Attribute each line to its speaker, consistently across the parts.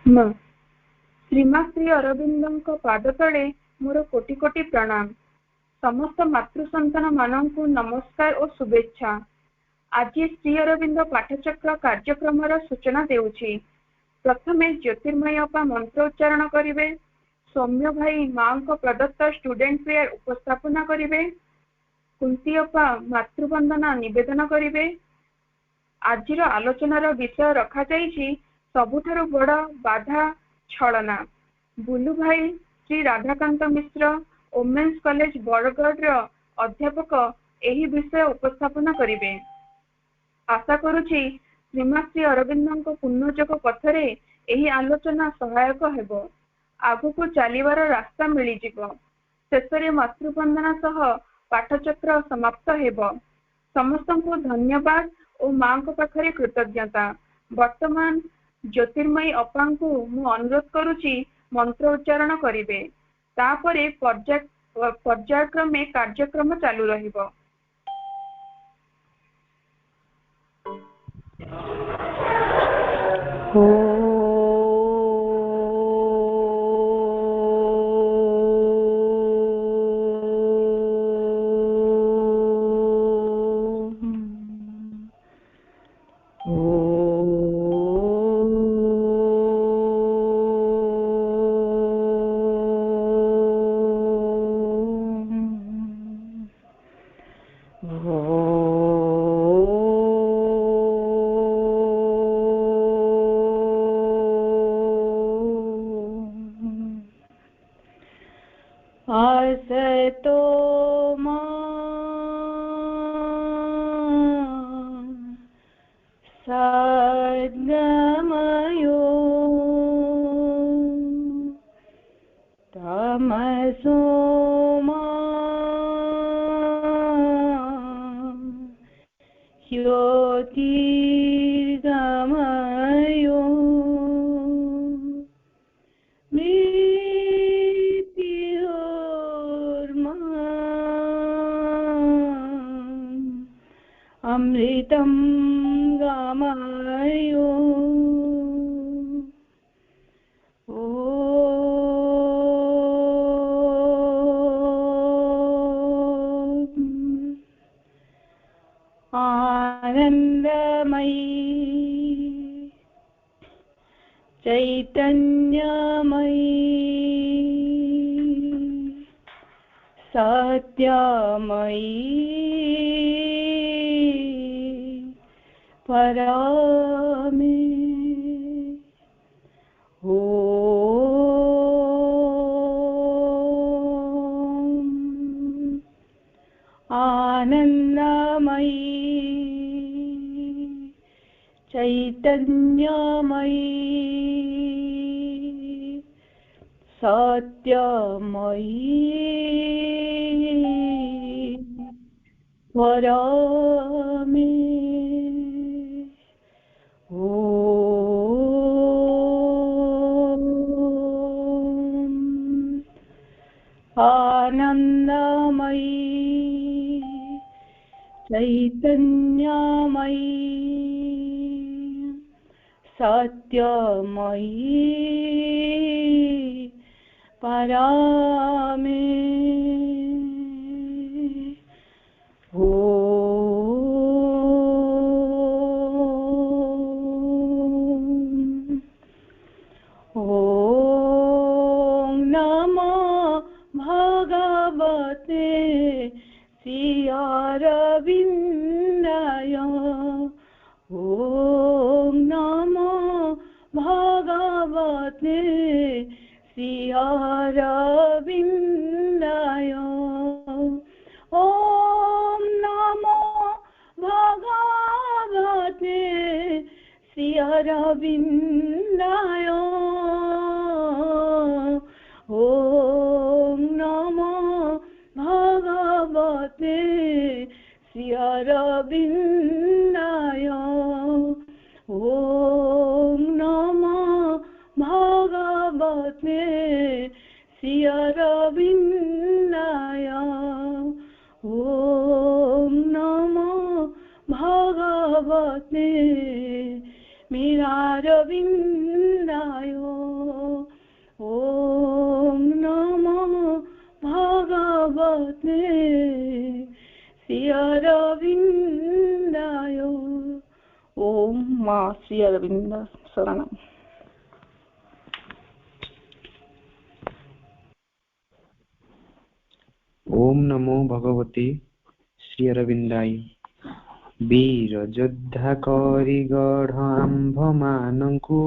Speaker 1: श्रीमा श्री अरविंदों पाद तले मोर कोटि कोटि प्रणाम। समस्त मातृ संतान मानकु नमस्कार और शुभेच्छा। आज श्री अरविंद पाठचक्र कार्यक्रम सूचना देउछि। प्रथमे ज्योतिर्मय अपा मंत्र उच्चारण करिवे। सौम्य भाई मां को प्रदत्त स्टूडेंट फेयर उपस्थापना करिवे। कुंती अपा मातृवंदना निवेदन करिवे। आजिर आलोचनार विषय रखा जाइछि सबुठारु बड़ बाधा छलना। बुलू भाई श्री राधाकांत मिश्र वोमेन्स कॉलेज बरगढ़ अध्यापक एही विषय उपस्थापना करिवे। आशा करुछि श्रीमा श्री अरविंदों पुण्यजोग पथरे एही आलोचना सहायक हेबो। आगुकु चलिबार रास्ता मिलिजिबो। शेषरे मातृवंदना सह पाठचक्र समाप्त हेबो। समस्तंकु धन्यवाद और मां को पाखरे कृतज्ञता। वर्तमान ज्योतिर्मयी अपांकु मु अनुरोध करुछि मंत्र उच्चारण करिवे। तापरे पर्यायक्रमे कार्यक्रम चालू रहिबो।
Speaker 2: असतो मा सद्गमयो तमसो मा ज्योतिर्गमयो अमृतं गमयो। आनंदमयी चैतन्यमयी सत्यमयी परामे आनंदमयी चैतन्यमयी सत्यमयी परामे आनंदमयी चैतन्यमयी सत्यमयी परामे ॐ नमो भगवते श्रीअरविन्दाय। ॐ नमो भगवते श्रीअरविन्दाय। ॐ नमो भगवते श्रीअरविन्दाय। ॐ नमो भगवते श्रीअरविन्दाय। ॐ नमो भगवते श्रीअरविन्दाय। ॐ नमो भगवते स्मिरारविन्दाय ॐ नमो भगवते श्री अरविन्दाय। ओम मां श्री अरविंद शरणम।
Speaker 3: ओम नमो भगवते श्री अरविंदाय। वीर योद्धा करिगढ़ आंभ मानंकु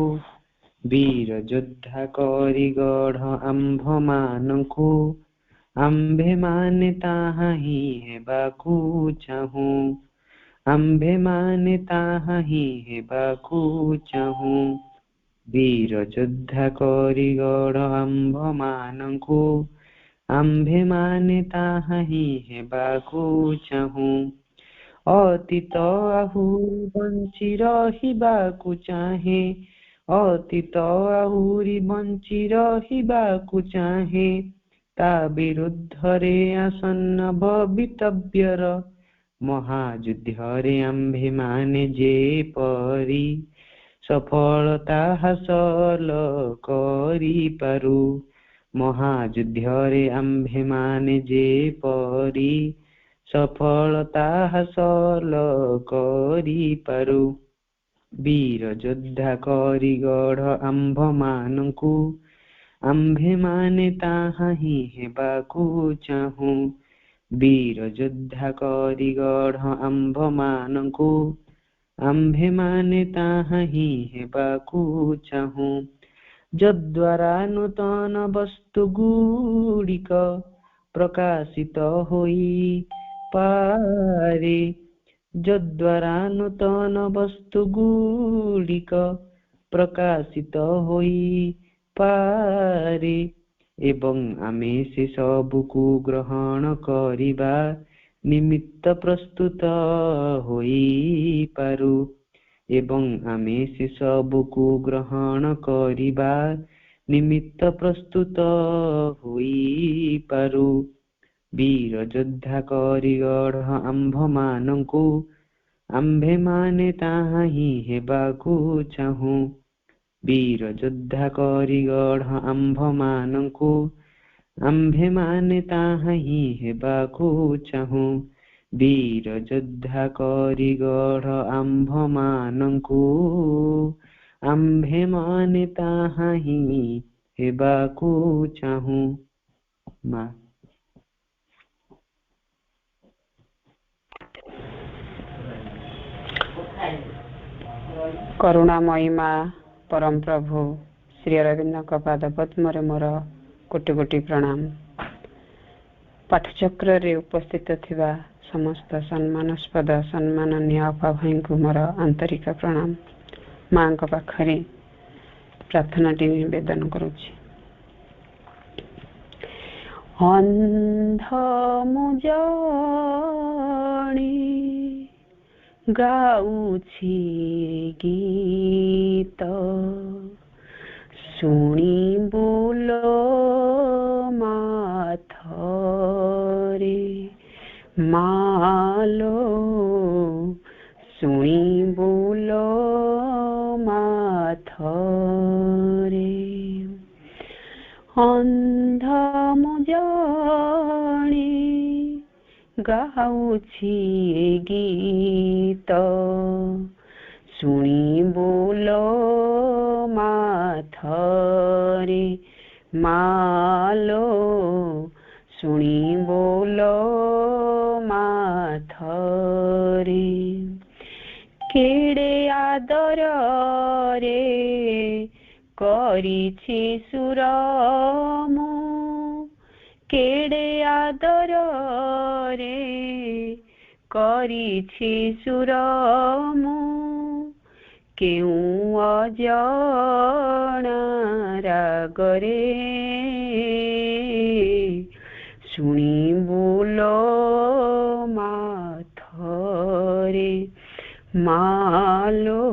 Speaker 3: वीर योद्धा करिगढ़ आंभ मानंकु आंभे माने ताहा ही हेबाकु चाहूं आंभे माने ताहा ही हेबाकु चाहूं वीर योद्धा करिगढ़ आंभ मानंकु आंभे माने ताहा ही हेबाकु चाहूं अतीत आहुरी बंची रहिबाकु चाहे अतीत आहुरी बंची रहिबाकु चाहे ता विरुद्धरे आसन्न भवितव्यर महायुद्धरे आंभे माने जे परी सफलता हासिल करि पारु महायुद्धरे आंभे माने जे परी सफलता हासिल करि पारु वीर योद्धा करिगढ़ आंभ मानंकु आंभे माने ताहा ही हेबाकु चाहूं वीर योद्धा करिगढ़ आंभ मानंकु आंभे माने ताहा ही हेबाकु चाहूं जद्वारा नूतन वस्तु गुड़िक प्रकाशित होई पारे जद्वारा नूतन वस्तु गुड़िक प्रकाशित होई पारे एवं आमे से सबुकु ग्रहण करिबा निमित्त प्रस्तुत होई पारु एवं आमे से सबुकु ग्रहण करिबा निमित्त प्रस्तुत होई पारु वीर योद्धा करिगढ़ आंभ मानंकु आंभे माने ताहा ही हेबाकु चाहूं वीर योद्धा करिगढ़ आंभ मानंकु आंभे माने ताहा ही हेबाकु चाहूं वीर योद्धा करिगढ़ आंभ मानंकु आंभे माने ताहा ही हेबाकु चाहूं। मां
Speaker 4: करुणामयी माँ परम प्रभु श्री अरविंद पाद पद्म मोर कोटि कोटि प्रणाम। पाठचक्र रे उपस्थित थिबा समस्त सम्मानस्पद सम्माननीय अपा भाई को मोर आंतरिक प्रणाम। माँ को पाखरे प्रार्थना टी निवेदन करुछि। अंध मुजाणी गाउछि गीत सुनी बोलो माथरे मालो सुनी बोलो माथरे अंध मुजाणी गाउछि गीत सुनी बोलो माथरे मालो सुनी बोलो माथरे केड़े आदर रे करिछि सुरमु केड़े आदर रे करिछि सुरमु केउ अजाना रागरे सुनी बोलो माथरे मालो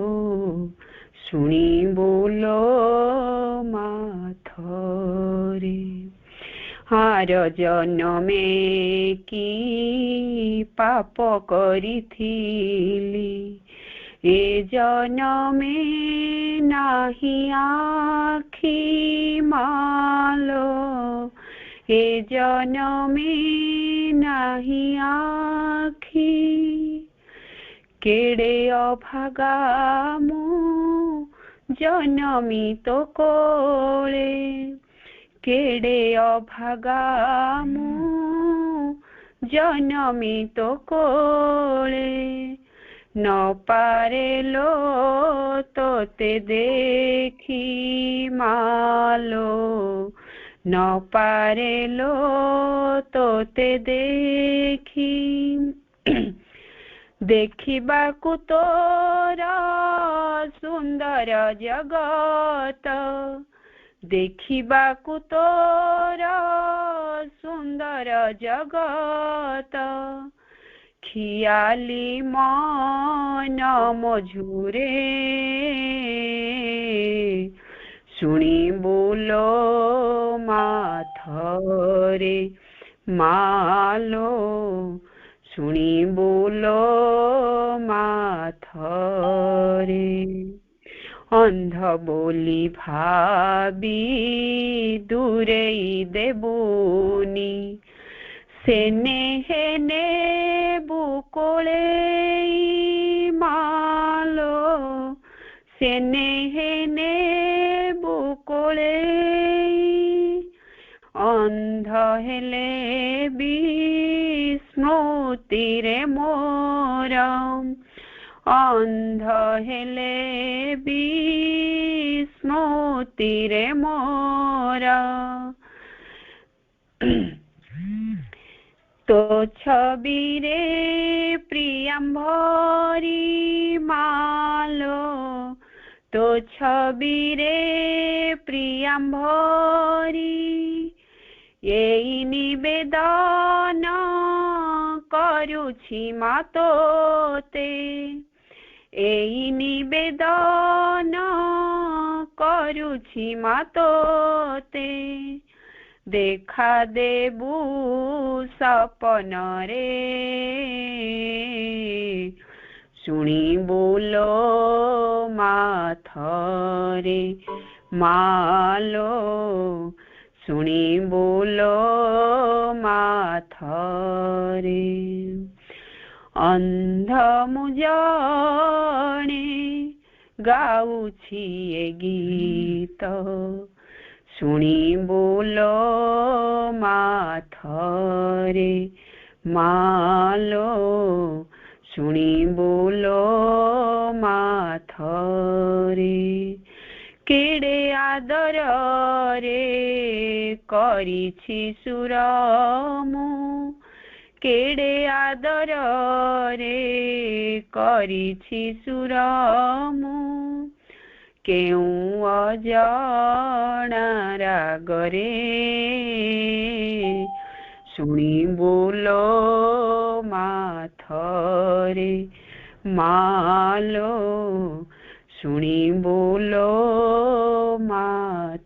Speaker 4: सुनी बोलो माथरे हार जनमे की पाप करिथिली ए जनमे नाही आखी मालो ए जनमे नाही आखी केड़े अभागा मु जनमी तो कोले केड़े अभागा मु जनमी तो कोले न पारे लो तोते देखी मालो न पारे लो तोते देखी देखिबाकु तोरा सुंदर जगत देखिबाकु तोरा सुंदर जगत खियाली मन मझुरे शुणी बोलो माथरे मालो शुणी बोलो माथरे अंध बोली भाबी दूरे देबुनी सेने हेने बुकोले मालो सेने हेने बुकोले अंध हेले भी स्मृति रे मोरम अंध हेले भी स्मृति रे मोरा तो छवि रे प्रियंभरी मालो तो छवि रे प्रियंभरी एई निवेदन करुछि मातोते एई निवेदन करुछि मातोते देखा देबू सपन रे शुणी बोलो माथरे मालो शुणी बोलो माथरे अंध मुजणे गाउछि ए गीत शुणी बोलो माथरे मालो शुणी बोलो माथरे केड़े आदर रे करिछि सुरमु केड़े आदर रे करिछि सुरमु केउ अजाना रागरे शुणी बोलो माथरे मालो शुणी बोलो माथरे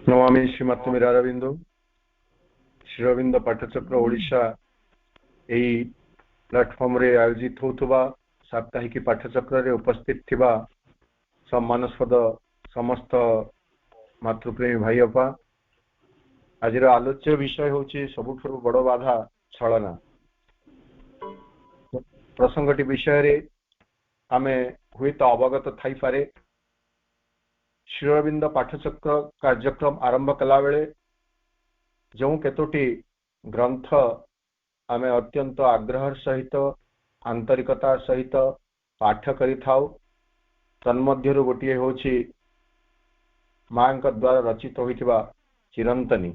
Speaker 5: नमामि श्रीमती मीरारविंदो श्री अरविंद पाठचक्र ओडिशा एई प्लेटफॉर्म रे आयोजित होतबा साप्ताहिक पाठचक्र रे उपस्थित थिबा सम्मानस्पद समस्त मातृप्रेमी भाई अपा आज आलोच्य विषय होची सबुठु बड़ बाधा छलना प्रसंगटी विषय रे आमे हुएत अवगत थाई पारे श्री अरविंद पाठचक्र कार्यक्रम आरंभ कला बेले जो केतोटी ग्रंथ आमे अत्यंत आग्रह सहित आंतरिकता सहित पाठ करि थाउ तन्मध्यरु गोटिए होची मांक द्वारा रचित होइथिबा चिरंतनी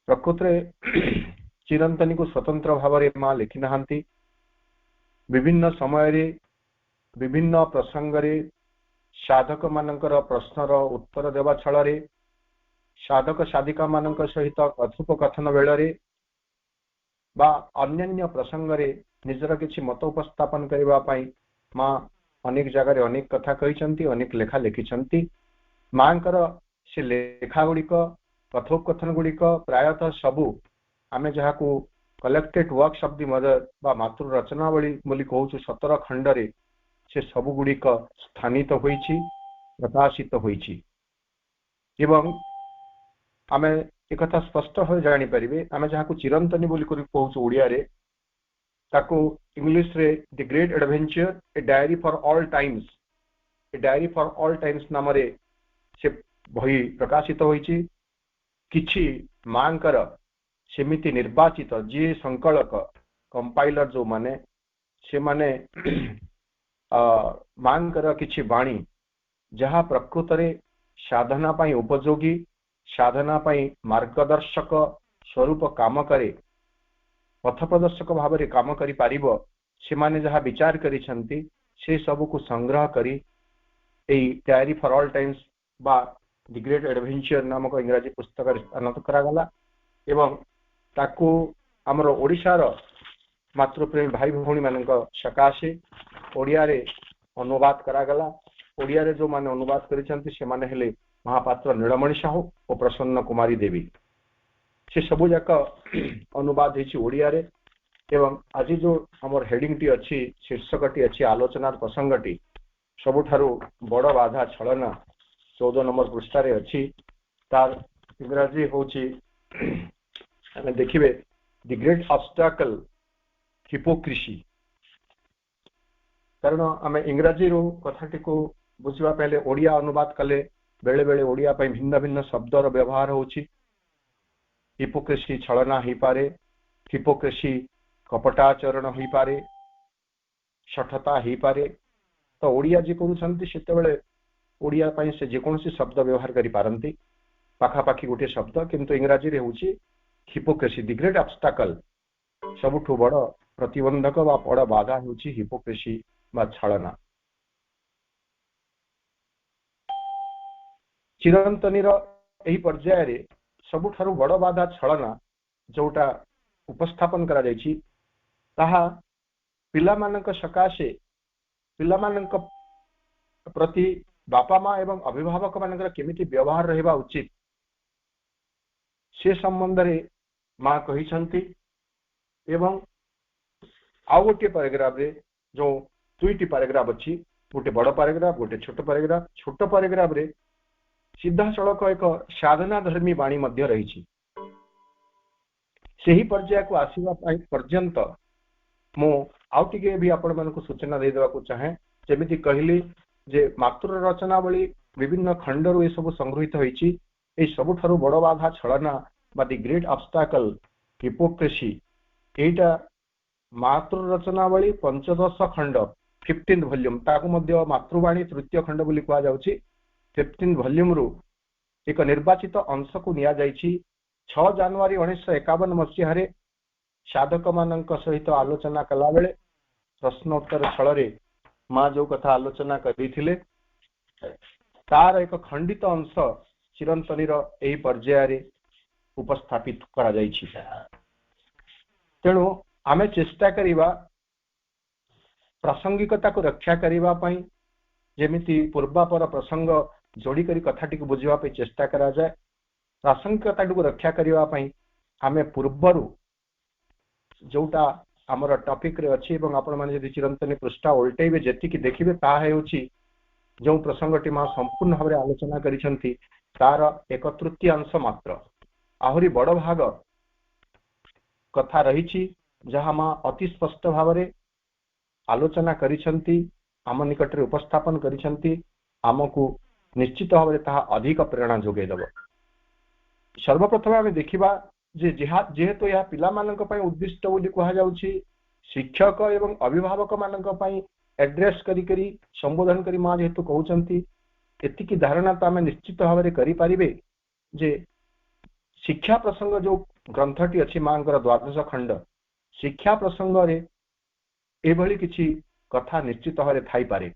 Speaker 5: प्रकृतरे चिरंतनी को स्वतंत्र भाव रे मां लिखि नहांती विभिन्न समय रे विभिन्न प्रसंग रे साधक मानकर प्रश्नर उत्तर देवा छଳରେ साधक साधिका मानक सहित कथोपकथन बेଳରେ बा अन्य प्रसंग रे निजर किछि मत उपस्थापन करबा पई मां अनेक जगह रे अनेक कथा कहिसंती अनेक लेखा लिखिसंती मांकर से लेखा गुड़िक कथोपकथन गुड़िक प्रायतः सबू आमे जहाँ को collected works of the mother बा मातृ रचनावली बोली कहूँ 17 खंडरे से सबू गुड़िक स्थानित होइछि प्रकाशित होइछि एवं आमे एक स्पष्ट हो जानी परिबे आमे जहाँ को चिरंतनी बोली कहूँ ओडिया रे ताको इंग्लिश रे the great adventure a diary for all times a diary for all times नाम रे से बही प्रकाशित होइछि किछि मांकर सेमिति निर्वाचित जी संकलक कंपाइलर जो माने से माने मांकर किछि वाणी जहाँ प्रकृत रे साधना पाई उपयोगी साधना पाई मार्गदर्शक स्वरूप काम करे पथ प्रदर्शक भाव में काम करि पारिबो से माने जहाँ विचार करिसंती से सब को संग्रह करी एई डायरी फॉर ऑल टाइम्स बा द ग्रेट एडवेंचर नामक इंग्राजी पुस्तक आनंद करागला एवं ताकू हमर ओडिशार मातृप्रेमी भाई भौणी मानक सकाशे ओडिया रे अनुवाद करागला ओडिया रे जो माने अनुवाद करिसंती से माने हेले महापात्र नीलमणि साहू और प्रसन्न कुमारी देवी से सबु जाक अनुवाद हेछि ओडिया रे एवं आज जो हमर हेडिंग टी अछि शीर्षकटी अछि आलोचनार प्रसंगटी सबुठारु बड़ बाधा छलना 14 नंबर पृष्ठ रे अछि तार इंग्राजी होछि ଆମେ ଦେଖିବେ द ग्रेट ऑब्स्टैकल हिपोक्रेसी कारण आमे इंग्राजी रो कथाटी को बुझिबा पहले ओडिया अनुवाद कले बेले बेले ओडिया पई भिन्न भिन्न शब्दर व्यवहार होछि हिपोक्रेसी छलना ही पारे हिपोक्रेसी कपटाचरण ही पारे शठता ही पारे तो ओडिया जी करूछंती सेते बेले ओडिया पई से जे कोनसी शब्द व्यवहार करि पारंती पाखा पाखी गोटे शब्द किंतु इंग्राजी रे होछि हिपोक्रेसी द ग्रेट ऑब्स्टैकल सबुठु बड़ प्रतिबंधक बा बड़ बाधा होछि हिपोक्रेसी बा छलना चिरंतनीर एही पर्याय रे सबुठारु बड़ बाधा छलना जोटा उपस्थापन करा जायछि ताहा पिला मानक सकाशे पिला मानक प्रति बापा माँ एवं अभिभावक मानकर केमिति व्यवहार रहबा उचित से संबंध रे माँ कहिसंती एवं आउ गोटे पैराग्राफ रे जो दुईटी पैराग्राफ अछि गोटे बड़ पैराग्राफ गोटे छोट पैराग्राफ रे सीधा सड़क एक साधना धर्मी वाणी मध्य रही सेही पर्याय को आसीबा पर्यंत मो आउ टिके भी आपण मानक सूचना दे देबा को चाहे जेमिति कहली जे मातृ रचनावली विभिन्न खंडर ए सब संग्रहित होईची ए सबुठारु बड़ बाधा छलना बा द ग्रेट ऑब्स्टैकल हिपोक्रेसी एटा मातृ रचनावली 15 खंड 15 वॉल्यूम ताकू मध्य मातृवाणी तृतीय खंड बोली कहा जाउची 15 वॉल्यूम रु एक निर्वाचित अंश को निया जाइछि 6 जनवरी 1951 मसीह रे साधक मानक सहित आलोचना कला बेले प्रश्नोत्तर छल रे माँ जो कथा आलोचना करिथिले तार एक खंडित अंश चिरंतनीर एही पर्याय रे उपस्थापित करा जाइछि तेणु आमे चेष्टा करिबा प्रासंगिकता को रक्षा करिबा पई जेमिति पूर्वापर प्रसंग जोड़ी करी कथाटी को बुझिबा पे चेष्टा करा जाए प्रासंगिकता को रक्षा करिबा पई आमे पूर्वरु जोटा हमर टॉपिक रे अछि एवं आपण माने यदि चिरंतनी पृष्ठा उल्टेबे जेतिकी देखिबे ता हेउछि जो प्रसंगटी मा संपूर्ण भाव आलोचना करिसंती तार एक तृतीय अंश मात्र आहुरी बड़ भाग कथा रहिछि जहा मा अति स्पष्ट भाव आलोचना करिसंती आम निकट रे उपस्थापन करिसंती आमको निश्चित भाव ता अधिक प्रेरणा जोगे देब सर्वप्रथम आमे देखिबा जे जेहेतु यह पिला मानक पई उद्दिष्ट बोली कहा जाउछि शिक्षक एवं अभिभावक मानक पई एड्रेस करी करी संबोधन करी मां जेहेतु कहउचंती एतिकी धारणा तो आमे निश्चित भाव रे करि पारिबे जे शिक्षा प्रसंग जो ग्रंथटी अछि मांकर द्वादश खंड शिक्षा प्रसंग रे एभली किछि कथा निश्चित भाव रे थाई पारे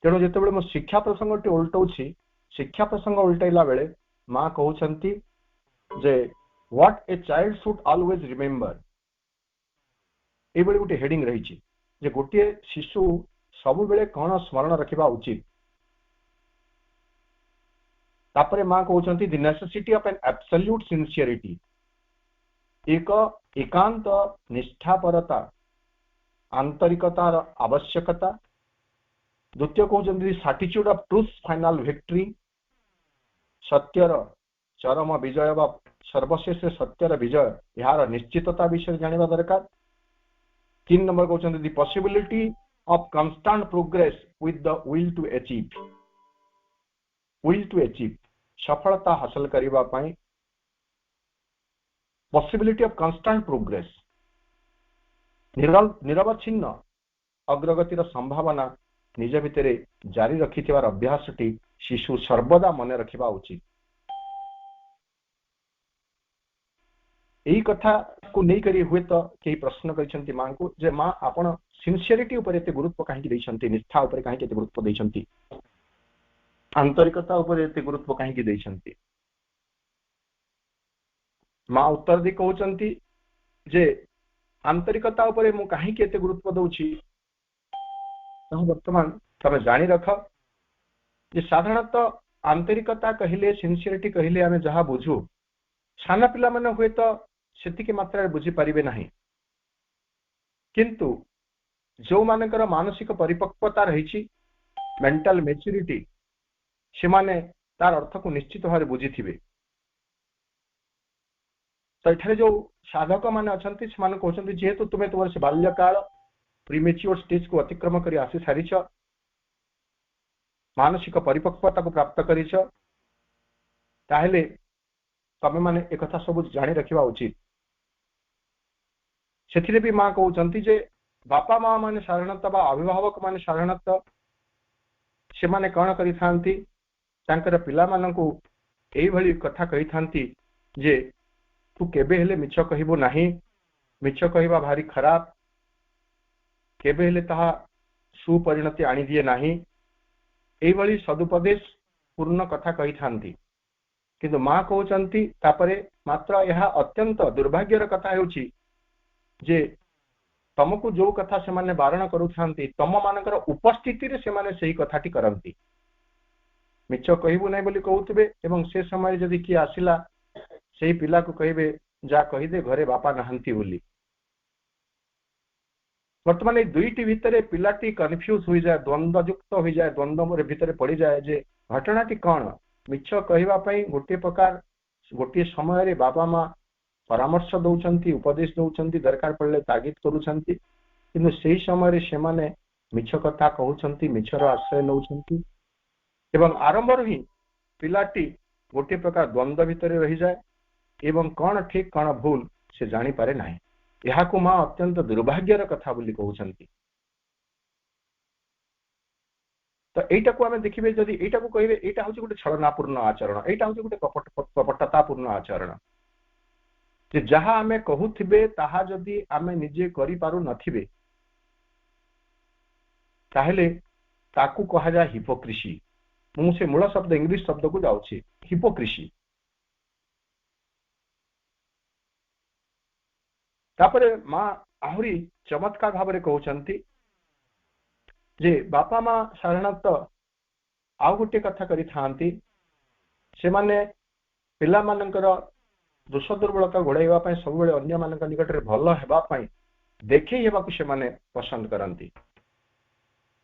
Speaker 5: तेणु जेतेबेले मो शिक्षा प्रसंगटी उल्टौछि शिक्षा प्रसंग उल्टैला बेले मां कहउचंती जे what a child should always remember एभली गोटे हेडिंग रही जे गोटे शिशु सब बेले कौन स्मरण रखिबा उचित तापरे मां कहउछंती the necessity of an absolute sincerity, एक एकांत निष्ठापरता आंतरिकतार आवश्यकता। द्वितीय कहउछंती certitude of truth final victory, सत्यर चरम विजय बा सर्वशेष सत्यर विजय यार निश्चितता विषय जानिबा दरकार। 3 नंबर कहउछंती the possibility of constant progress with the will to achieve, सफलता हासिल करिबा पई पॉसिबिलिटी ऑफ कांस्टेंट प्रोग्रेस, निरवच्छिन्न अग्रगतिर संभावना निज भितरे जारी रखिथिबार अभ्यासटी शिशु सर्वदा मन रखिबा उचित। एही कथा को नै करी हुए तो केही प्रश्न करिसंती मां को जे मां आपण सिंसियरिटी ऊपर एते गुरुत्व काहे दैछंती, निष्ठा ऊपर काहे एते गुरुत्व दैछंती, आंतरिकता ऊपर एते गुरुत्व काहे दैछंती। मां उत्तर दे कहउचंती जे आंतरिकता ऊपर मु काहे एते गुरुत्व दउछि। वर्तमान तमे जानी रख जे साधारणतः आंतरिकता कहिले सिंसियरिटी कहिले आमे जहा बुझू साना पिला माने हुए तो सेतिके मात्रा बुझी परिबे नाही, किंतु जो मानकर मानसिक परिपक्वता रहिछि मेंटल मैच्योरिटी से माने तार अर्थ को निश्चित भाव बुझी थे। तो एठारे जो साधक माने अछंती से माने कहउछंती जेहेतु तुमे तुमर से बाल्यकाल प्रीमेच्योर स्टेज को अतिक्रम करी आसी सारिछ, मानसिक परिपक्वता को प्राप्त करिछ, ताहेले तमे माने एक कथा सब जानि रखिबा उचित। सेथिरे भी मां कहउछंती जे बापा मां माने साधारणतः बा अभिभावक माने साधारणतः से माने कौन करि थांती तांकर पिला मानकु एई भली कथा कहि थांती जे तू केबे हेले मिछ कहिबो नाही, मिछ कहिबा भारी खराब, केबे हेले ताहा सुपरिणति आनी दिए नाही, एई भली सदुपदेश पूर्ण कथा कहि थांती। किंतु मां कहउचंती तापरे मात्र यह अत्यंत दुर्भाग्यर कथा हेउची जे तमको जो कथा से माने बारण करू थांती तम मानकर उपस्थिति रे से माने सही कथाटी करंती, मिछ कहिबो नै बोली कहउतबे एवं से समय जदि कि आसिला सेही पिला को कहिबे जा कहि दे घरे बापा नहंती बोली। वर्तमान ए दुईटी भितरे पिलाटी कन्फ्यूज हो जाए, द्वंद्वयुक्त हो जाए, द्वंद्व भितरे पड़ी जाए जे घटनाटी कौन। मिछ कहिबा पई गोटे प्रकार गोटे समय रे बापा मां परामर्श दउचंती, उपदेश दउचंती, दरकार पड़ले तागिद करूचंती, किंतु सेही समय रे से माने मिछ कथा कहउचंती, मिछर आश्रय नउचंती एवं आरंभ ही पिलाटी गोटे प्रकार द्वंद्व भितरे रही जाए एवं कौन ठीक कौन भूल से जानी पारे नाही। यहाकू मां अत्यंत दुर्भाग्यर कथा बोली कहउचंती। तो एटा को आमे देखिबे जदि एटा को कहिबे एटा होची गोटे छलनापूर्ण आचरण, एटा होची गोटे कपटतापूर्ण आचरण, जे जहा आमे कहूथिबे ताहा जदि आमे निजे करि पारु नथिबे ताहेले ताकू कहा जाए हिपोक्रेसी। मु से मूल शब्द इंग्लिश शब्द को जाउछि हिपोक्रेसी। तापरे मां आहुरी चमत्कार भाव कहउचंती जे बापा मां साधारणतः आउ गोटे कथा करि थांती, से माने पिला मानकर दोष दुर्बलता घोड़ाइबा पई सब बेले अन्य मानक निकट रे भलो हेबा पई देखै हेबा को से माने पसंद करंती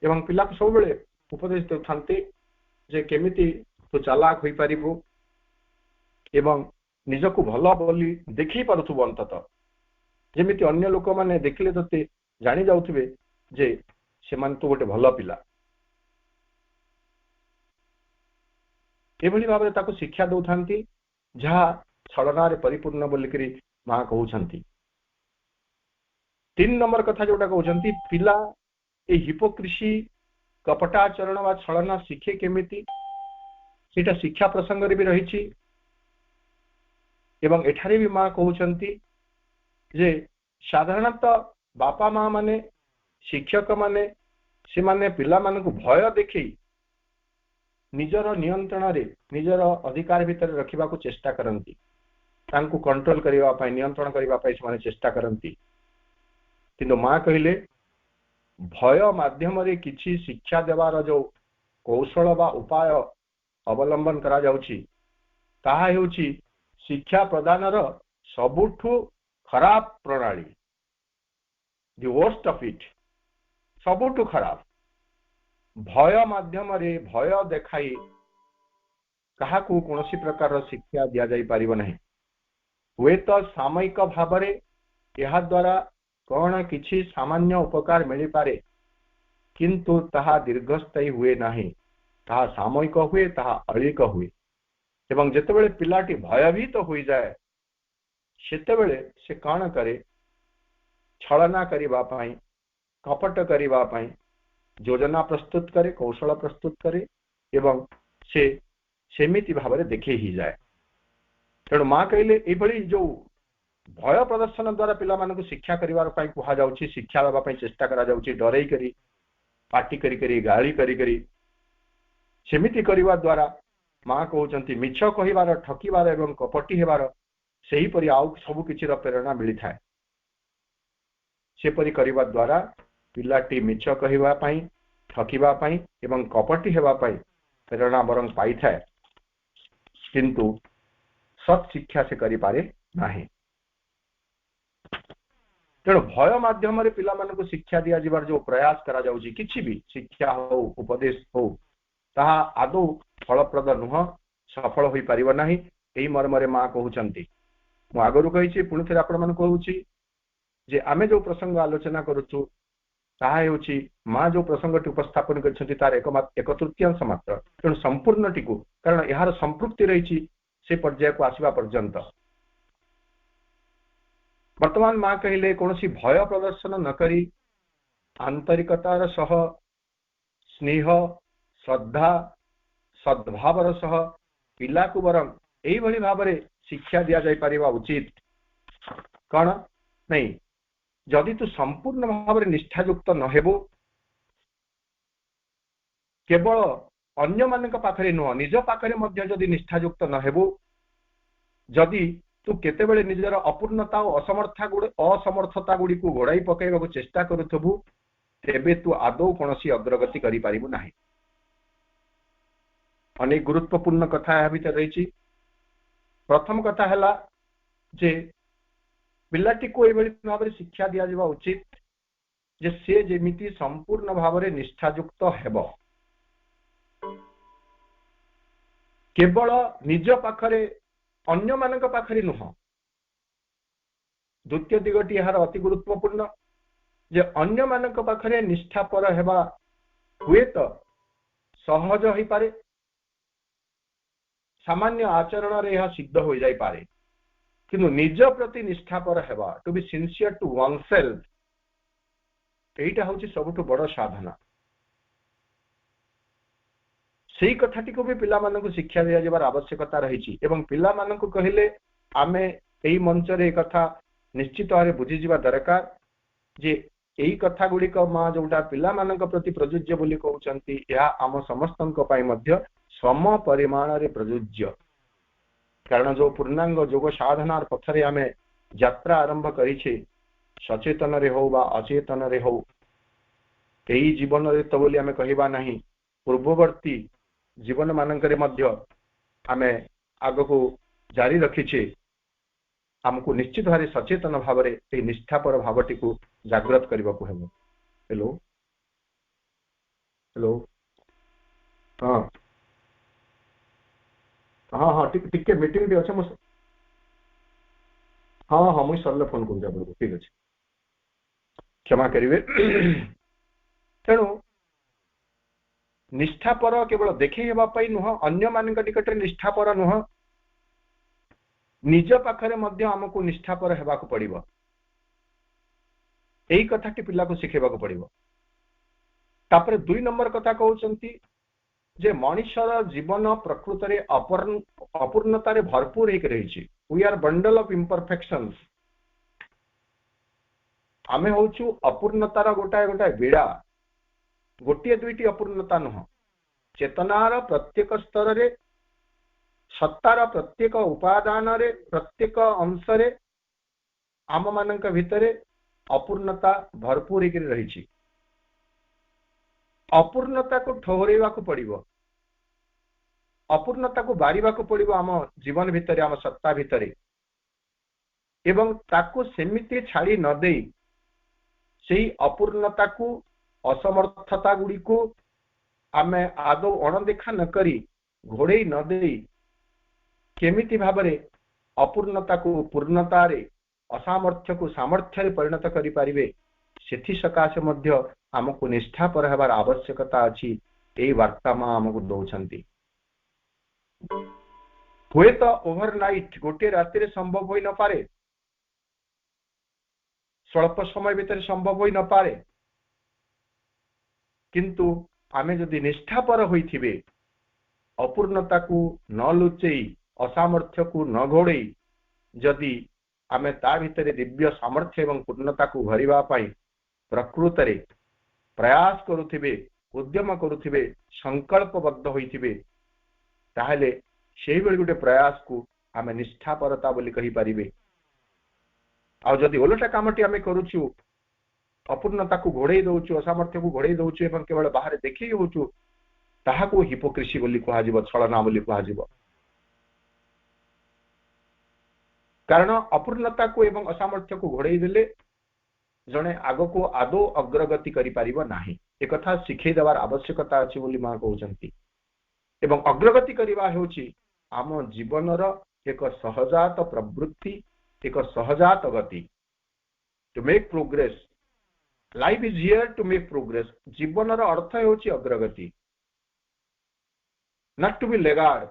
Speaker 5: एवं पिला को सब बेले उपदेश दे थांती जे केमिति तो चालाक होई परिबो एवं निजको भलो बोली देखि पारुथु अंततः जेमिति अन्य लोक माने देखिले तते जानि जाउथिबे जे से मान तो गोटे भलो पिला। एभली भाबरे ताको शिक्षा दउ थांती जहा छलनारे परिपूर्ण बोलिकरी मां कहउछंती। 3 नंबर कथा जोटा कहउछंती पिला ए हिपोक्रेसी कपटाचरण वा छलना शिखे केमिति सेटा शिक्षा प्रसंग रे भी रहिछि एवं एठारे भी मां कहउछंती जे साधारणतः बापा मां माने शिक्षक माने से माने पिला मानकु भय देखि निजर नियंत्रण रे निजर अधिकार भितर रखिबा को चेष्टा करंती, तांकु कंट्रोल करिवा पई नियंत्रण करिवा पई से माने चेष्टा करंती। किंतु मां कहिले भय माध्यम रे किछि शिक्षा देवार जो कौशल बा उपाय ଅବଲମ୍ବନ କରାଯାଉଛି ତାହା ହେଉଛି ଶିକ୍ଷା ପ୍ରଦାନର ସବୁଠୁ ଖରାପ ପ୍ରଣାଳୀ, ଦି worst of it, ସବୁଠୁ ଖରାପ। ଭୟ ମାଧ୍ୟମରେ ଭୟ ଦେଖାଇ କାହାକୁ କୌଣସି ପ୍ରକାରର ଶିକ୍ଷା ଦିଆଯାଇ ପାରିବ ନାହିଁ। ହୁଏତ ସାମୟିକ ଭାବରେ ଏହା ଦ୍ୱାରା କଣ କିଛି ସାମାନ୍ୟ ଉପକାର ମିଳିପାରେ, କିନ୍ତୁ ତାହା ଦୀର୍ଘସ୍ଥାୟୀ ହୁଏ ନାହିଁ। ତାହା ସାମୟିକ ହୁଏ, ତାହା ଅଳିକ ହୁଏ। ଏବଂ ଯେତେବେଳେ ପିଲାଟି ଭୟଭୀତ ହୋଇଯାଏ ସେତେବେଳେ ସେ କଣ କରେ, ଛଳନା କରିବା ପାଇଁ, କପଟ କରିବା ପାଇଁ ଯୋଜନା ପ୍ରସ୍ତୁତ କରେ, କୌଶଳ ପ୍ରସ୍ତୁତ କରେ ଏବଂ ସେ ସେମିତି ଭାବରେ ଦେଖେଇ ହେଇଯାଏ। ତେଣୁ ମା କହିଲେ ଏଇଭଳି ଯୋଉ ଭୟ ପ୍ରଦର୍ଶନ ଦ୍ୱାରା ପିଲାମାନଙ୍କୁ ଶିକ୍ଷା କରିବା ପାଇଁ କୁହାଯାଉଛି, ଶିକ୍ଷା ଦେବା ପାଇଁ ଚେଷ୍ଟା କରାଯାଉଛି, ଡରେଇ କରି, ପାଟି କରି କରି, ଗାଳି କରି କରି, ସେମିତି କରିବା ଦ୍ୱାରା ମା କହୁଛନ୍ତି ମିଛ କହିବାର, ଠକିବାର ଏବଂ କପଟି ହେବାର ସେହିପରି ଆଉ ସବୁ କିଛିର ପ୍ରେରଣା ମିଳିଥାଏ। ସେପରି କରିବା ଦ୍ୱାରା ପିଲାଟି ମିଛ କହିବା ପାଇଁ, ଠକିବା ପାଇଁ ଏବଂ କପଟି ହେବା ପାଇଁ ପ୍ରେରଣା ବରଂ ପାଇଥାଏ, କିନ୍ତୁ ସତ୍ ଶିକ୍ଷା ସେ କରିପାରେ ନାହିଁ। ତେଣୁ ଭୟ ମାଧ୍ୟମରେ ପିଲାମାନଙ୍କୁ ଶିକ୍ଷା ଦିଆଯିବାର ଯୋଉ ପ୍ରୟାସ କରାଯାଉଛି, କିଛି ବି ଶିକ୍ଷା ହଉ, ଉପଦେଶ ହଉ, ତାହା ଆଦୌ ଫଳପ୍ରଦ ନୁହଁ, ସଫଳ ହୋଇପାରିବ ନାହିଁ। ଏହି ମର୍ମରେ ମା କହୁଛନ୍ତି, ମୁଁ ଆଗରୁ କହିଛି, ପୁଣି ଥରେ ଆପଣମାନଙ୍କୁ କହୁଛି ଯେ ଆମେ ଯୋଉ ପ୍ରସଙ୍ଗ ଆଲୋଚନା କରୁଛୁ ତାହା ହେଉଛି ମା ଯୋଉ ପ୍ରସଙ୍ଗଟି ଉପସ୍ଥାପନ କରିଛନ୍ତି ତାର ଏକ ତୃତୀୟାଂଶ ମାତ୍ର। ତେଣୁ ସମ୍ପୂର୍ଣ୍ଣଟିକୁ, କାରଣ ଏହାର ସମ୍ପୃକ୍ତି ରହିଛି ସେ ପର୍ଯ୍ୟାୟକୁ ଆସିବା ପର୍ଯ୍ୟନ୍ତ। ବର୍ତ୍ତମାନ ମା କହିଲେ କୌଣସି ଭୟ ପ୍ରଦର୍ଶନ ନ କରି ଆନ୍ତରିକତାର ସହ, ସ୍ନେହ, ଶ୍ରଦ୍ଧା, ସଦ୍ଭାବର ସହ ପିଲାକୁ ବରଂ ଏଇଭଳି ଭାବରେ ଶିକ୍ଷା ଦିଆଯାଇପାରିବା ଉଚିତ। କଣ ନାଇଁ, ଯଦି ତୁ ସମ୍ପୂର୍ଣ୍ଣ ଭାବରେ ନିଷ୍ଠାଯୁକ୍ତ ନ ହେବୁ, କେବଳ ଅନ୍ୟମାନଙ୍କ ପାଖରେ ନୁହଁ ନିଜ ପାଖରେ ମଧ୍ୟ ଯଦି ନିଷ୍ଠାଯୁକ୍ତ ନ ହେବୁ, ଯଦି ତୁ କେତେବେଳେ ନିଜର ଅପୂର୍ଣ୍ଣତା ଓ ଅସମର୍ଥତା ଗୁଡ଼ିକୁ ଘୋଡ଼ାଇ ପକାଇବାକୁ ଚେଷ୍ଟା କରୁଥିବୁ, ତେବେ ତୁ ଆଦୌ କୌଣସି ଅଗ୍ରଗତି କରିପାରିବୁ ନାହିଁ। ଅନେକ ଗୁରୁତ୍ୱପୂର୍ଣ୍ଣ କଥା ଏହା ଭିତରେ ରହିଛି। ପ୍ରଥମ କଥା ହେଲା ଯେ ପିଲାଟିକୁ ଏଭଳି ଭାବରେ ଶିକ୍ଷା ଦିଆଯିବା ଉଚିତ ଯେ ସେ ଯେମିତି ସମ୍ପୂର୍ଣ୍ଣ ଭାବରେ ନିଷ୍ଠାଯୁକ୍ତ ହେବ, କେବଳ ନିଜ ପାଖରେ, ଅନ୍ୟମାନଙ୍କ ପାଖରେ ନୁହଁ। ଦ୍ୱିତୀୟ ଦିଗଟି ଏହାର ଅତି ଗୁରୁତ୍ୱପୂର୍ଣ୍ଣ ଯେ ଅନ୍ୟମାନଙ୍କ ପାଖରେ ନିଷ୍ଠାପର ହେବା ହୁଏତ ସହଜ ହୋଇପାରେ, ସାମାନ୍ୟ ଆଚରଣରେ ଏହା ସିଦ୍ଧ ହୋଇଯାଇପାରେ, କିନ୍ତୁ ନିଜ ପ୍ରତି ନିଷ୍ଠାପର ହେବା, ଟୁ ବି ସିନସିୟର ଟୁ ୱାନସେଲ୍ଫ, এইটা হচ্ছে ସବୁଠୁ ବଡ଼ ସାଧନା। ସେଇ କଥାଟିକୁ ବି ପିଲାମାନଙ୍କୁ ଶିକ୍ଷା ଦିଆଯିବାର ଆବଶ୍ୟକତା ରହିଛି। ଏବଂ ପିଲାମାନଙ୍କୁ କହିଲେ ଆମେ ଏଇ ମଞ୍ଚରେ ଏ କଥା ନିଶ୍ଚିତ ଭାବରେ ବୁଝିଯିବା ଦରକାର ଯେ ଏଇ କଥା ଗୁଡ଼ିକ ମା ଯୋଉଟା ପିଲାମାନଙ୍କ ପ୍ରତି ପ୍ରଯୁଜ୍ୟ ବୋଲି କହୁଛନ୍ତି, ଏହା ଆମ ସମସ୍ତଙ୍କ ପାଇଁ ମଧ୍ୟ ସମ ପରିମାଣରେ ପ୍ରଯୁଜ୍ୟ। କାରଣ ଯୋଉ ପୂର୍ଣ୍ଣାଙ୍ଗ ଯୋଗ ସାଧନାର ପଥରେ ଆମେ ଯାତ୍ରା ଆରମ୍ଭ କରିଛେ, ସଚେତନରେ ହଉ ବା ଅଚେତନରେ ହଉ, ଏହି ଜୀବନରେ ତ ବୋଲି ଆମେ କହିବା ନାହିଁ, ପୂର୍ବବର୍ତ୍ତୀ ଜୀବନ ମାନଙ୍କରେ ମଧ୍ୟ ଆମେ ଆଗକୁ ଜାରି ରଖିଛେ, ଆମକୁ ନିଶ୍ଚିତ ଭାବରେ ସଚେତନ ଭାବରେ ଏହି ନିଷ୍ଠାପର ଭାବଟିକୁ ଜାଗ୍ରତ କରିବାକୁ ହେବ। ହ୍ୟାଲୋ ହ୍ୟାଲୋ, ହଁ ହଁ ହଁ ଟିକେ ମିଟିଂ ଟି ଅଛି, ମୁଁ ହଁ ହଁ ମୁଇଁ ସରିଲେ ଫୋନ କରୁଛି ଆପଣଙ୍କୁ। ଠିକ ଅଛି, କ୍ଷମା କରିବେ। ତେଣୁ ନିଷ୍ଠାପର କେବଳ ଦେଖେଇ ହେବା ପାଇଁ ନୁହଁ, ଅନ୍ୟମାନଙ୍କ ନିକଟରେ ନିଷ୍ଠାପର ନୁହଁ, ନିଜ ପାଖରେ ମଧ୍ୟ ଆମକୁ ନିଷ୍ଠାପର ହେବାକୁ ପଡିବ। ଏଇ କଥାଟି ପିଲାକୁ ଶିଖେଇବାକୁ ପଡିବ। ତାପରେ 2 ନମ୍ବର କଥା କହୁଛନ୍ତି ଯେ ମଣିଷର ଜୀବନ ପ୍ରକୃତରେ ଅପୂର୍ଣ୍ଣତାରେ ଭରପୁର ହେଇକି ରହିଛି। We are bundle of imperfections. आमे होचु अपूर्णतार गोटाए गोटाए बिड़ा, गोटे दुईटी अपूर्णता नुह, चेतनार प्रत्येक स्तर रे, सत्तार प्रत्येक उपादान रे, प्रत्येक अंश रे आम मानक भितरे अपूर्णता भरपूर होकर रही। अपूर्णता को ठहरेवा को पड़िबो। अपूर्णता को बारिबाकू पड़िबो आम जीवन भितरे आम सत्ता भितरे एवं ताकू सेमिति छाड़ी न देई सेही अपूर्णता को असमर्थता गुड़ी को आमे आदौ अणदेखा न करी घोड़े न देई केमिति भाबरे अपूर्णता को पूर्णता रे असामर्थ्य को सामर्थ्य रे परिणत करि पारिबे सेथि सकाशे मध्य आमको निष्ठापर हेबार आवश्यकता अछि। एई वार्ता मा आमको दउछंती हुए तो ओवरनाइट गोटे राति रे संभव होई न पारे, स्वल्प समय भितर संभव होई न पारे, किंतु आमे जदि निष्ठापर होइथिबे अपूर्णता को न लुचेई असामर्थ्य को न घोड़े जदि आमे ता भितरे दिव्य सामर्थ्य एवं पूर्णता को भरिबा पाई प्रकृत रे प्रयास करुथिबे उद्यम करुथिबे संकल्पबद्ध होइथिबे ताहले सेही बेले गोटे प्रयास को आमे निष्ठापरता बोली कहि परिबे। आ जदि ओलटा कामटी आमे करूछु अपूर्णता को घोड़े दउछु असामर्थ्य को घोड़े दउछु एवं केवल बाहर देखि होछु ताहाको हिपोक्रेसी बोली कहा जिवो छलना बोली कहा जिवो। कारण अपूर्णता को एवं असामर्थ्य को घोड़े देले जने आगो को आदो अग्रगति करि परिबो नाही एक कथा शिखै देवार आवश्यकता अछि बोली मा कहउचंती। एवं अग्रगति करिबा हेउची आम जीवनर एक सहजात प्रवृत्ति एक सहजात गति to make progress. Life is here to make progress. जीवनर अर्थ हेउची अग्रगति, नॉट टू बी लेगार्ड।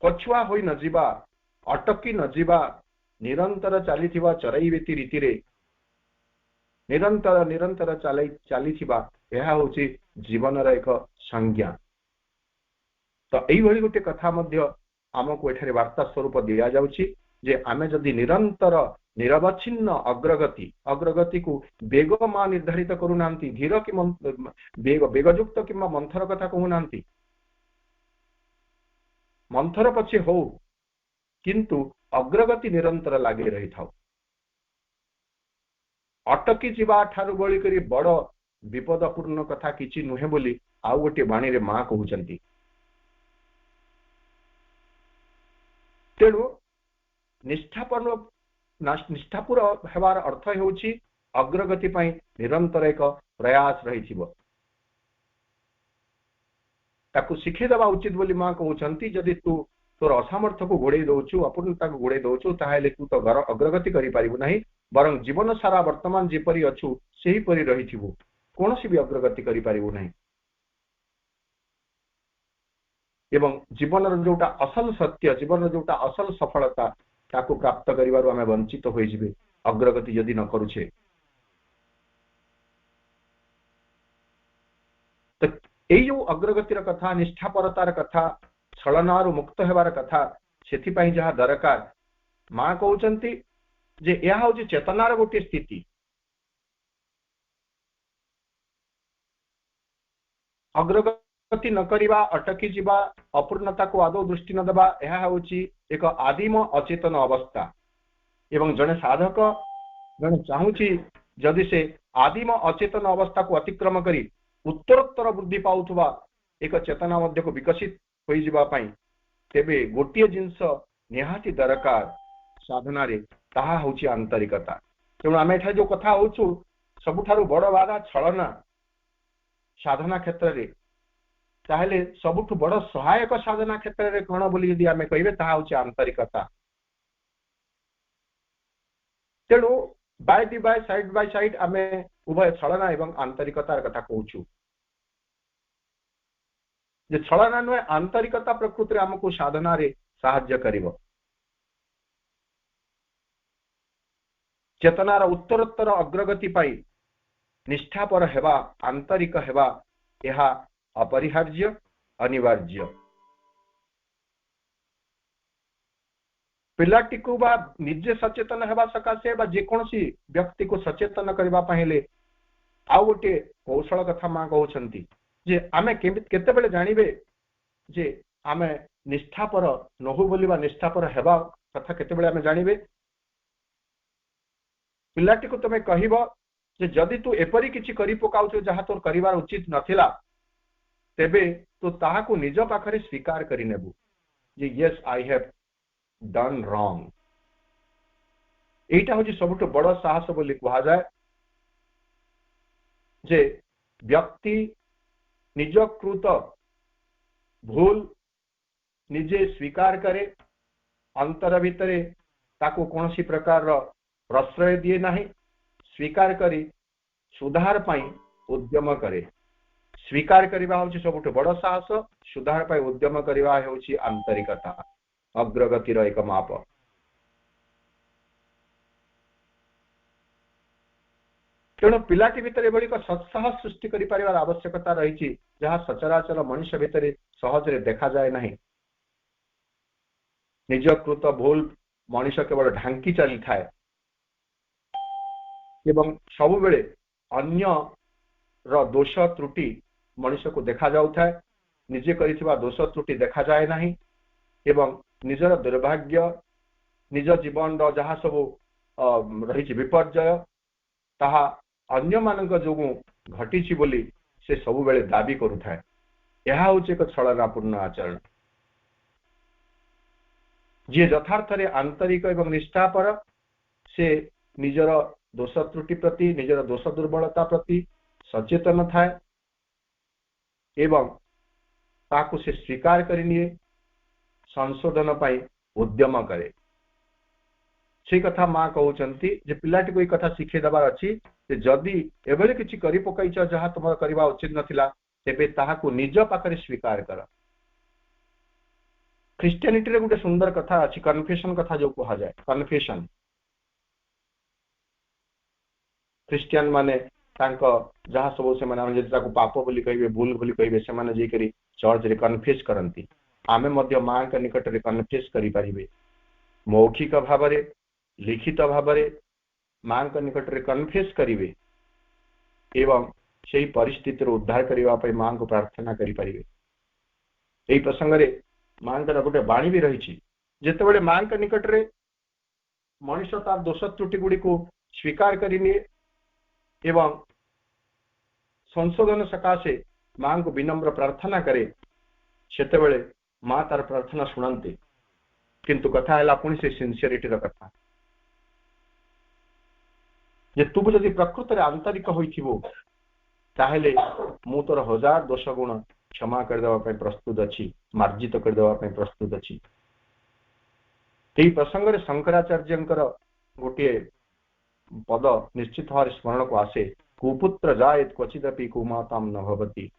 Speaker 5: पछुआ होई न जीवा अटकी न जीवा निरंतर चलीथिबा चरैवेती रीति रे निरंतर निरंतर चलीथिबा यह होची जीवनर एक संज्ञा। तो एई भली गोटे कथा मध्य आमको एठारे वार्ता स्वरूप दिया जाउची जे आमे जदि निरंतर निरवच्छिन्न अग्रगति को बेग मा निर्धारित करू नांती धीर कि बेगयुक्त किंबा मंथर कथा कहू नांती मंथर पछे हो किंतु अग्रगति निरंतर लागे रही था। अटकी जीवा ठारू बळी करी बड़ विपदपूर्ण कथा किछि नुहे बोली आउ गोटे बाणी रे मां कहउचंती। तेणु निष्ठापुर हेबार अर्थ हेउछि अग्रगति पई निरंतर एक प्रयास रहिथिबो ताकू शिखै देवा उचित बोली मां कहउचंती। जदि तू तोर असामर्थ्य को घोड़े दउछु अपूर्णता को घोड़े दउछु ताहेले तू तो अग्रगति करि पारिबु नाही बरं जीवन सारा वर्तमान जेपरि अछु सेही परि रहिथिबु कोनोसी भी अग्रगति करि पारिबु नाही। एवं जीवन जोटा असल सत्य जीवन जोटा असल सफलता ताकू प्राप्त करिवारु आमे वंचित होई जिबे अग्रगति यदि न करूछे। तो एई जो अग्रगतिर कथा निष्ठापरतार कथा छलनारु मुक्त हेबार कथा सेथि पई जहा दरकार मां कहउचंती जे यह होची चेतनार गोटे स्थिति। अग्रगति न करिबा अटकी जीवा अपूर्णता को आदौ दृष्टि न देबा यह होची एक आदिम अचेतन अवस्था। एवं जने साधक जने चाहूची जदि से आदिम अचेतन अवस्था को अतिक्रम करी उत्तरोत्तर वृद्धि पाउथबा एक चेतना मध्य को विकसित होई जिबा पई तेबे गोटिए जिंस निहाती दरकार साधना रे ताहा होची आंतरिकता। तेणु आमे एठा जो कथा होचु सबुठारु बड़ बाधा छलना साधना क्षेत्र रे ताहले सबुठु बड़ सहायक साधना क्षेत्र रे कोन बोली यदि आमे कहिबे ताहा होची आंतरिकता। तेणु बाय साइड आमे उभय छलना एवं आंतरिकतार कथा कहूछु। जे छलना नुहे आंतरिकता प्रकृति आमको साधना रे साहाय्य करिवो। चेतनार उत्तरोत्तर अग्रगति पाई निष्ठापर हेबा आंतरिक हेबा यह अपरिहार्य अनिवार्य। पिलाटी को बा निजे सचेतन हेबा सकाशे बा जेकोसी व्यक्ति को सचेतन करबा पहिले आउ गोटे कौशल कथा मां कहउछंती जे आमे केते बेले जानिबे जे आमे निष्ठापर नहु बोली बा निष्ठापर हेबा कथा केते बेले आमे जानिबे। पिलाटी को तमे कहिबो जे जदि तू एपरी किछि करि पकाउछु जहा तोर करिवार उचित नथिला तेबे तू ताहाकु निज पाखरे स्वीकार करि नेबु जे yes I have done wrong. एटा होची सबुठ बड़ साहस बोली कहा जाए जे व्यक्ति निज कृत भूल निजे स्वीकार करे, अंतर भितरे ताकू कौन सी प्रकार प्रश्रय दिए नहीं, स्वीकार करी सुधार पाई उद्यम करे। स्वीकार करवा होची सबुठ बड़ साहस, सुधार पाई उद्यम करवा होची आंतरिकता, अग्रगतिर एक माप। तेणु पिलाटी भितर एभली एक सत्साहस सृष्टि करि परिवार आवश्यकता रही जहाँ सचराचर मनुष्य भितर सहजरे देखा जाए नहीं। निज कृत भूल मनुष्य केवल ढांकी चली थाए एवं सबु बेले अन्य रो दोष त्रुटि मनुष्य को देखा जाउ थाए, निजे करिथिबा दोष त्रुटि देखा जाए नहीं एवं निजर दुर्भाग्य निज जीवन रो जहाँ सबु रही विपर्जय ताहा अन्य मानक जोगु घटी बोली से सबु बेले दाबी करू थाए। यह होचे एक छलनापूर्ण आचरण। जी यथार्थ रे आंतरिक एवं निष्ठापर से निजर दोष त्रुटि प्रति निजर दोष दुर्बलता प्रति सचेतन थाए एवं ताकू से स्वीकार करिनिए, संशोधन पाई उद्यम करे। से कथा माँ कहउचंती जे पिलाटी को कथा शिखे दबार अछि जे जदि एभले किछि करि पकाइछ जहाँ तुम करबा उचित नथिला तेबे ताहाकू निज पाखरे स्वीकार कर। ख्रिस्टियानिटी रे गोटे सुंदर कथा अछि, कन्फेशन कथा जो कहा जाए। कन्फेशन ख्रिस्टियान माने तांको जहाँ सब से माने जे ताकू पाप बोली कहिबे, भूल बोली कहिबे, से माने जे करी चर्च रे कन्फेस करंती। आमे मध्य मां के निकट रे कन्फेस करि परिबे, मौखिक भाव रे लिखित भाव रे मां के निकट रे कन्फेस करिवे एवं सेही परिस्थिति रो उद्धार करिवा पई मां को प्रार्थना करि परिबे। एही प्रसंग रे मां के गोटे बाणी भी रही जेते बड़े मां के निकट रे मनुष्य तार दोष त्रुटि गुड़ी को स्वीकार करिनिए एवं संशोधन सकाशे मां को विनम्र प्रार्थना करे, सेते बेले मां तार प्रार्थना शुणंती। किंतु कथा है पुणी से सिंसियरिटी रो कथा जे तू जदि प्रकृत रे आंतरिक होइथिबो ताहेले मु तोर 1000 दोष गुण क्षमा कर देवा पे प्रस्तुत अछि, मार्जित कर देवा पे प्रस्तुत अछि। एही प्रसंग रे शंकराचार्यंकर गोटे पद निश्चित भाव स्मरण को आसे, कुपुत्र जायत क्वचिदपि कुमाताम न भवति।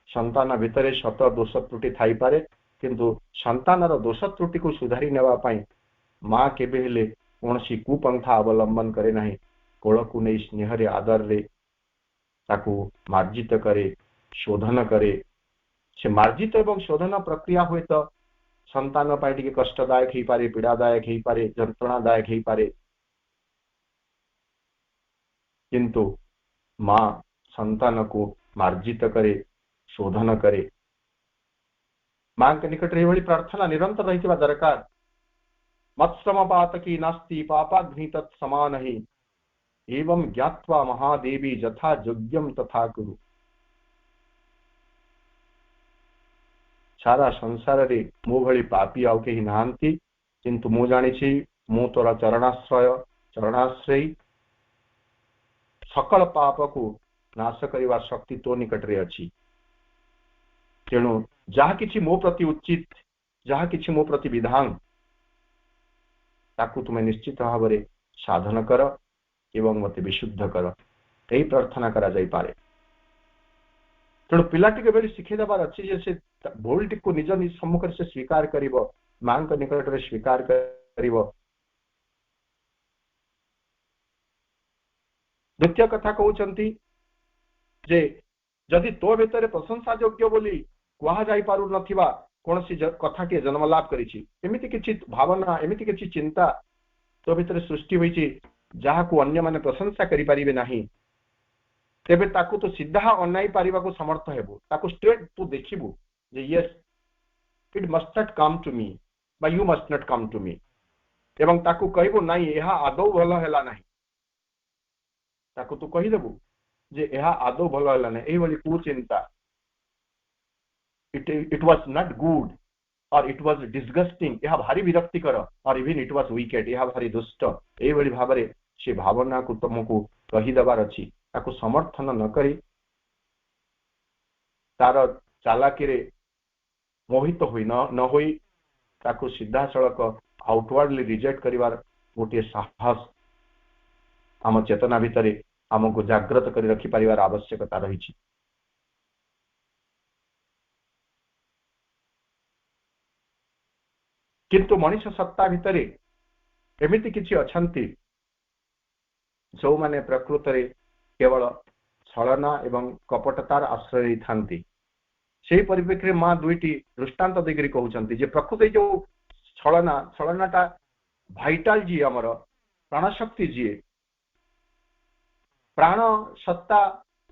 Speaker 5: संतान भितरे शत दोष त्रुटि थाई पारे किंतु संतानर दोष त्रुटि को सुधारी नेवा पाई मां केबे हेले कोनसी कुपंथा अवलंबन करे नहीं। कोल को नहीं स्नेह रे आदर रे ताकू मार्जित करे, शोधन करे। से मार्जित एवं शोधन प्रक्रिया हुए तो संतान पाई टिके कष्टदायक ही पारे, पीड़ादायक ही पारे, जंत्रणादायक ही पारे, किंतु मां संतान को मार्जित करे, शोधन करे। मां के निकट रही प्रार्थना निरंतर रही दरकार। मत्श्रम पातकी नास्ति पापाग्नि तत्समान ही एवं ज्ञात्वा महादेवी यथा योग्यम तथा कुरु। सारा संसार रे मो भली पापी आउ केही नाहंती किंतु मु जानिछि मु तोरा चरणाश्रयी सकल पाप को नाश करिवा शक्ति तो निकट रे अछि। तेणु जहा किछि मो प्रति उचित, जहा किछि मो प्रति विधान ताकू तुम्हें निश्चित भाव रे साधन कर एवं मते विशुद्ध कर। यही प्रार्थना करा जाई पारे। तेणु पिलाटी के बेली शिखे देवार अच्छी जे से भूलटी को निज निज सम्मुख से स्वीकार करिवो, मां के निकट रे स्वीकार करिवो। द्वितीय कथा कहउचंती जे जदि तो भितर प्रशंसा योग्य बोली कहा जाई पारु नथिबा कोनसी कथा के जन्म लाभ करिछि, एमिति किछि भावना, एमिति किछि चिंता तो भितर सृष्टि होइछि जहा को अन्य माने प्रशंसा करि परिबे नाही, तेबे ताकू तो सीधा अनाई पारिबा को समर्थ हेबो। ताकू स्ट्रेट तू देखिबु जे yes it must not come to me बा you must not come to me एवं ताकू कहबो नाही एहा आदौ भलो हेला नाही। ताकू तू कहि देबु जे ଏହା आदौ भल हलाने एही भली कुचिंता it was not good or it was disgusting ଏହା भारी विरक्तिकर और even it was wicked ଏହା भारी दुष्ट एही भली भाबरे से भावना को तुमको कहि दबार अछि ताको समर्थन न करी तार चालाकी रे मोहित होई न होई ताको सीधा सड़क आउटवर्डली रिजेक्ट करिवार गोटे साहस आम चेतना भितरे आमको जागृत करी रखि परिवार आवश्यकता रही। किंतु मनुष्य सत्ता भितरे एमिति किछि अछंती जो माने प्रकृत रे केवल छलना एवं कपटतार आश्रय थांती से परिप्रेक्षी में मां दुईटी दृष्टांत देकरी कहउछंती जे प्रकृति जो छलनाटा भाइटाल जी हमर प्राणशक्ति जी प्राण सत्ता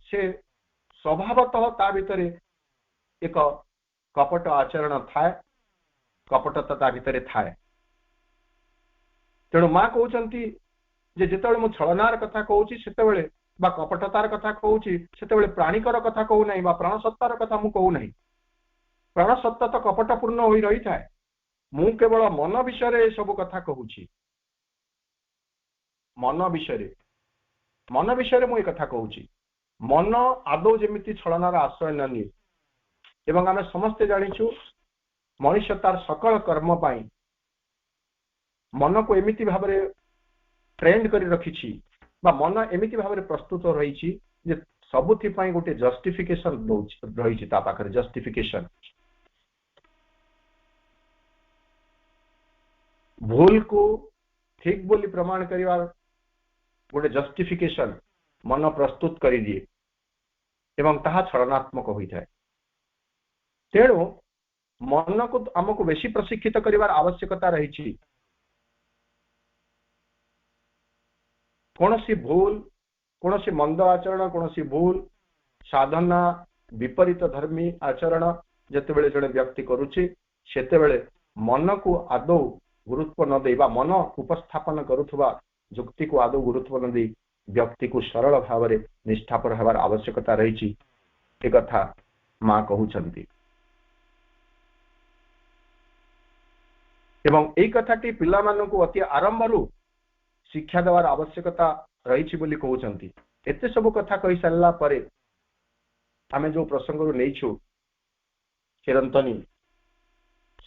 Speaker 5: से स्वभावतः ता भितरे एक कपट आचरण थाए कपटता ता भितरे थाए तेणु मां कहउछंती जे जेतेबेले मु छलनार कथा कहउची सेतेबेले बा कपटतार कथा कहउची सेतेबेले प्राणिकर कथा कहू नाही बा प्राण सत्तार कथा मु कहू नाही प्राण सत्ता तो कपटपूर्ण होई रही थाए मु केवल मन विषय सब कथा कहूची मन विषय मु कथा कहूची मन आदौ जेमिति छलनार आश्रय न निये एवं आमे समस्ते जानिछु मनुष्य तार सकल कर्म पाई मन को एमिति भाबरे ट्रेंड करी रखिछि बा मन एमिति भाबरे प्रस्तुत रहिछि जे सबुथि पाई गोटे जस्टिफिकेशन रहिछि ता पाखरे जस्टिफिकेशन भूल को ठीक बोली प्रमाण करिवार गोटे जस्टिफिकेशन मन प्रस्तुत करि दिए एवं ताहा छलनात्मक होई थाए तेणु मन को आमको बेसी प्रशिक्षित करिवार आवश्यकता रही। कौनसी भूल कौनसी मंद आचरण कौनसी भूल साधना विपरीत धर्मी आचरण जेतेबेले जड़े व्यक्ति करुछि सेतेबेले मन को आदौ गुरुत्व न देबा मन उपस्थापन करुथुवा जुक्ति को आदौ गुरुत्व न दे व्यक्ति को सरल भाव में निष्ठापर हेबार आवश्यकता रही एक कथा मां कहउछंती एवं एई कथाटी पिला माननकु अति आरंभरू शिक्षा देवार आवश्यकता रही बोली कहउछंती एते सब कथा कहि सारला परे आमे जो प्रसंग नैछु चिरंतनी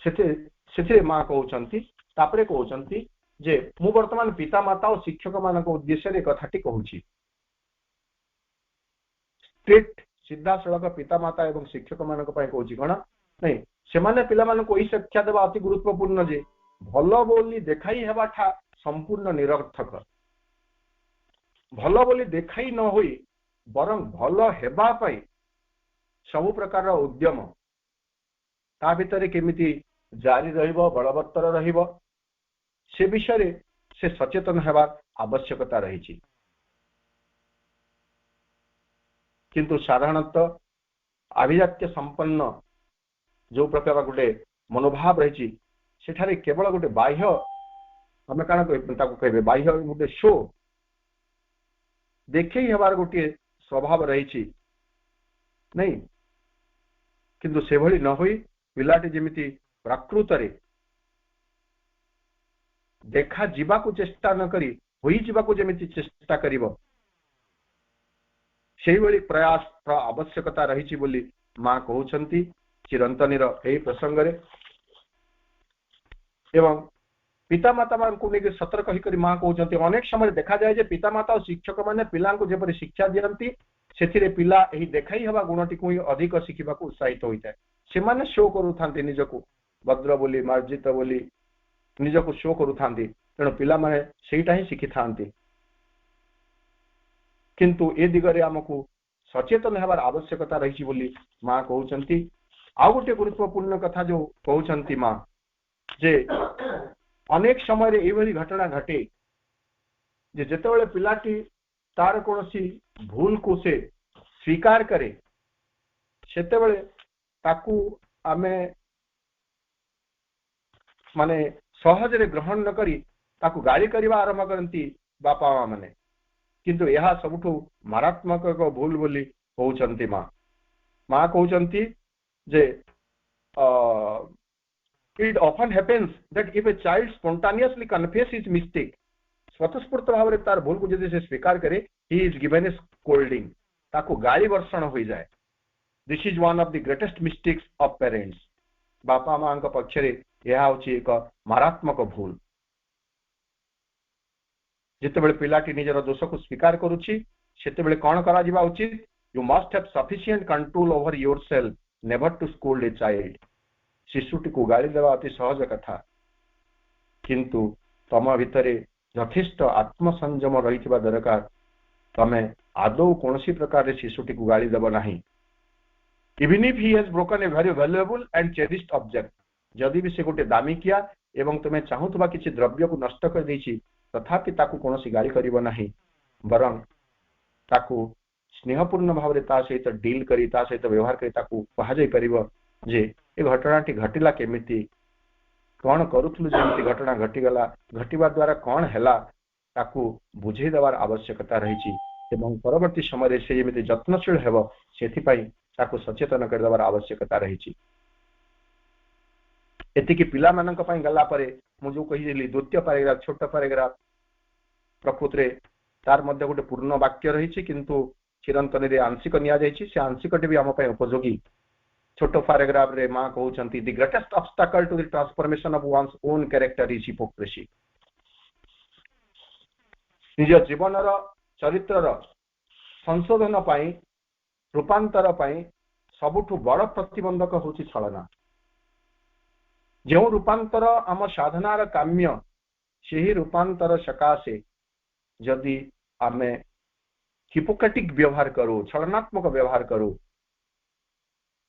Speaker 5: सेथे मां कहउछंती तापरे कहउछंती जे मु वर्तमान पिता माता और शिक्षक मानक उद्देश्य रे कथाटी कहउची स्ट्रिक्ट सीधा सड़क पिता माता एवं शिक्षक मानक पय कहउची कोन नहीं से माने पिला मानक ओई शिक्षा देबा अति गुरुत्वपूर्ण जे भलो बोली देखाई हेबाठा संपूर्ण निरर्थक भलो बोली देखाई न होई बरं भलो हेबा पई सब प्रकार उद्यम ता भितरे केमिति जारी रहिबो बलवत्तर रहिबो से विषय से सचेतन हेबार आवश्यकता रही। किंतु साधारणतः अभिजात्य संपन्न जो प्रकार गोटे मनोभाव रही सेठारे केवल गोटे बाह्य आम कण कहे बाह्य गोटे शो देखे हेबार गोटे स्वभाव रही नहीं किंतु से भली न होई पिलाटी जेमिति प्रकृत रे देखा जीवा को चेष्टा न करी होई जीवा को जेमिति चेष्टा करिवो सेही भली प्रयास आवश्यकता रही बोली मां कहउछंती चिरंतनीर एही प्रसंग रे एवं पिता माता मान को लेके सतर्क करी मां कहउछंती अनेक समय देखा जाए जे पिता माता और शिक्षक माने पिला को जेपरि शिक्षा दियंती सेथिरे पिला एही देखाई हवा गुणटी को अधिक शिखिबा को उत्साहित होइताय से माने शो करूथांती निजको भद्र बोली मार्जित बोली निजको शो करूथांती तेणु पिला माने सेटा ही शिखि थांती किंतु ए दिगरे हमकु सचेतन हेबार आवश्यकता रही बोली मां कहउछंती आ गोटे गुरुत्वपूर्ण कथा जो कहउछंती मां जे अनेक समय रे एभली घटना घटे जे जेतेबेले पिलाटी तार कोनसी भूल को से स्वीकार करे सेतेबेले ताकू आमे माने सहज रे ग्रहण न करी ताकू गाली करबा आरंभ करंती बापा मां माने किंतु यह सबुठु मारात्मक एक भूल बोली कहउचंती माँ कहउचंती जे it often happens that if a child spontaneously confess his mistake, स्वतःस्फूर्त भाव रे तार भूल को जदि से स्वीकार करे, he is given a scolding, ताको गाली वर्षण हो जाए. This is one of the greatest mistakes of parents. बापा मां का पक्ष रे यह होची एक मारात्मक भूल. जिते बेले पिलाटी निजर दोष को स्वीकार करूची सेते बेले कोन करा जिबा उचित. You must have sufficient control over yourself never to scold a child. शिशुटी को गाली देवा अति सहज कथा, किंतु तम भितरे यथेष्ट आत्मसंयम रहिथिबा दरकार. तमे आदौ कोनसी प्रकार शिशुटी को गाली देबो नाही. Even if he has broken a very valuable and cherished object, जदि भी से गोटे दामी किया एवं तुमे चाहुतबा किछि द्रव्य को नष्ट कर दैछि, तथापि ताकू कोनसी गाली करिवो नाही, बरं ताकू स्नेहपूर्ण भाव रे ता सहित डील करी, ता सहित व्यवहार करी ताकू कहा जाय परिबो जे ए घटनाटी घटिला केमिति, कौन करूथलु जेमिति घटना घटिगला, घटिबा द्वारा कौन हैला ताकू बुझे देवार आवश्यकता रहिछि एवं परवर्ती समय रे से जेमिति यत्नशील हेबो सेथि पई ताकू सचेतन कर देवार आवश्यकता रहिछि. एतिकी पिला मानक पई गला परे मु जो कहिली द्वितीय पैराग्राफ छोट पैराग्राफ प्रकृति रे तार मध्ये गोटे पूर्ण वाक्य रहिछि, किंतु चिरंतन रे आंशिक निया जायछि. से आंशिकटी भी हम पई उपयोगी. छोटो पैराग्राफ रे मां कहउचंती the greatest obstacle to the transformation of one's own character is hypocrisy. निज जीवन रो चरित्र रो संशोधन पई रूपांतर पई सबुठु बड़ प्रतिबंधक होछि छलना. जो रूपांतर आम साधनार काम्य सेही रूपांतर सकाशे जदि आमे हिपोक्रेटिक व्यवहार करू, छलनात्मक व्यवहार करू,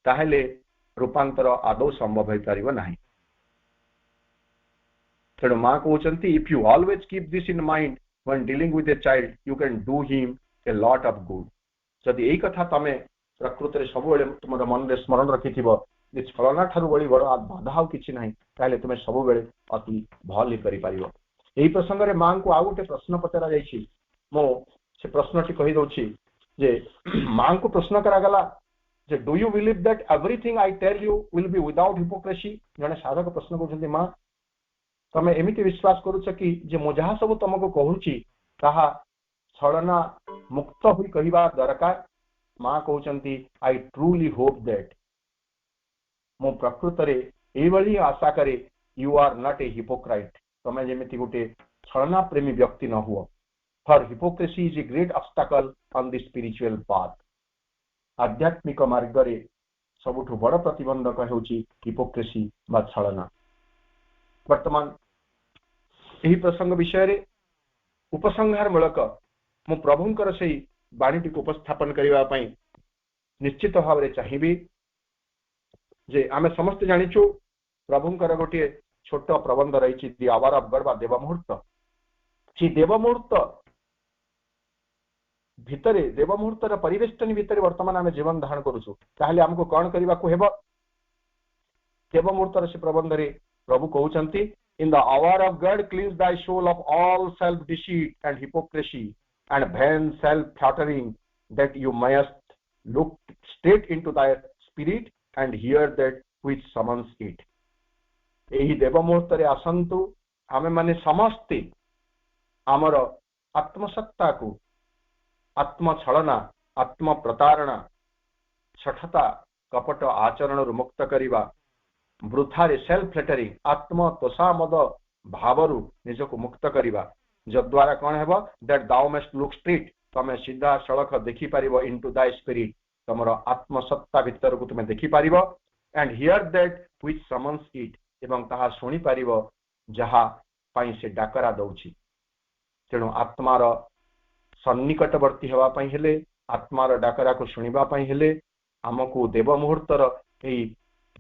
Speaker 5: ताहले रूपांतर आदौ संभव हो पारिबो नाही. तेणु मां कहउचंती if you always keep this in mind when dealing with a child you can do him a lot of good. जदि एई कथा तमे प्रकृति रे सब बेले तुमर मन रे स्मरण रखिथिबो जे छलना ठारू बड़ी बड़ बाधा हो किछि नाही, ताहले तुमे सब बेले अति भल ही करि पारिबो. एई प्रसंग रे मां को आ गोटे प्रश्न पचरा जायछि. मो से प्रश्नटी कहि दउछि जे मां को प्रश्न करा गला जे do you believe that everything I tell you will be without hypocrisy. जने साधक प्रश्न करछन्ती मां तमे एमिति विश्वास करूछ कि जे मो जहा सब तुमको कहूची ताहा छलना मुक्त होई कहिबा दरकार. मां कहउचंती आई ट्रूली होप दैट मो प्रकृति रे एई बळी आशा करे you are not a hypocrite. तमे जेमिति गोटे छलना प्रेमी व्यक्ति न हुओ. For hypocrisy is a great obstacle on the spiritual path. आध्यात्मिक मार्ग रे सबुठु बड़ प्रतिबंधक हेउची हिपोक्रेसी बा छलना. वर्तमान एही प्रसंग विषय रे उपसंहार मूलक मु प्रभुंकर सेही बाणीटी को उपस्थापन करिवा पई निश्चित भाव रे चाहिबी जे आमे समस्त जानिचु प्रभुंकर गोटे छोट प्रबंध रहिछि दि आवर ऑफ गॉड बा देव मुहूर्त. छि देव मुहूर्त भितरे देव मुहूर्तर परिवेष्टन भितरे वर्तमान आमे जीवन धारण करूछु. ताहले हमको कोन करिबा को हेबो. देव मुहूर्तर से प्रबंध रे प्रभु कहउचंती in the hour of God cleanse thy soul of all self deceit and hypocrisy and vain self flattering that you must look straight into thy spirit and hear that which summons it. एही देव मुहूर्त रे आसंतु आमे माने समस्ते आमर आत्मसत्ता को आत्म छलना, आत्म प्रतारणा, छठता कपट आचरण रु मुक्त करिबा, वृथारे सेल्फ फ्लैटरिंग आत्म तोषामद भावरु निजको मुक्त करिबा. जद्वारा कौन हेबो that thou must look straight. तमे सीधा सड़क देखि पारिबो इनटू दाय स्पिरिट. तमरो आत्मसत्ता भीतर को तुमे देखि पारिबो and hear that which summons it. एवं ताहा सुनी पारिबो जहा पई से डाकरा दउछि. तेणु आत्मार सन्निकटवर्ती हेबा पई हेले, आत्मार डाकरा को सुनिबा पई हेले हमको देव मुहूर्तर एई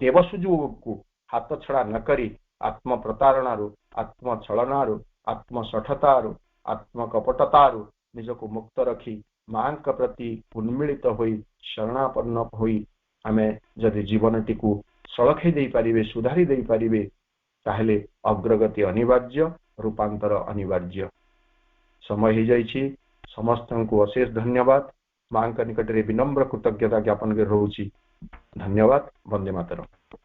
Speaker 5: देव सुजोग को हाथ छड़ा न करी आत्म प्रतारणारु, आत्म छलनारु, आत्म सठतारु, आत्म कपटतारु निजको मुक्त रखी मां का प्रति उन्मिलित होई शरणापन्न होई आमे जदि जीवनटी को सलखै देई पारिबे, सुधारी देई पारिबे, ताहले अग्रगति अनिवार्य, रूपांतर अनिवार्य. समय हो जाइछि. समस्त को अशेष धन्यवाद मां निकट में विनम्र कृतज्ञता ज्ञापन कर रोची। धन्यवाद। वंदे मातरम।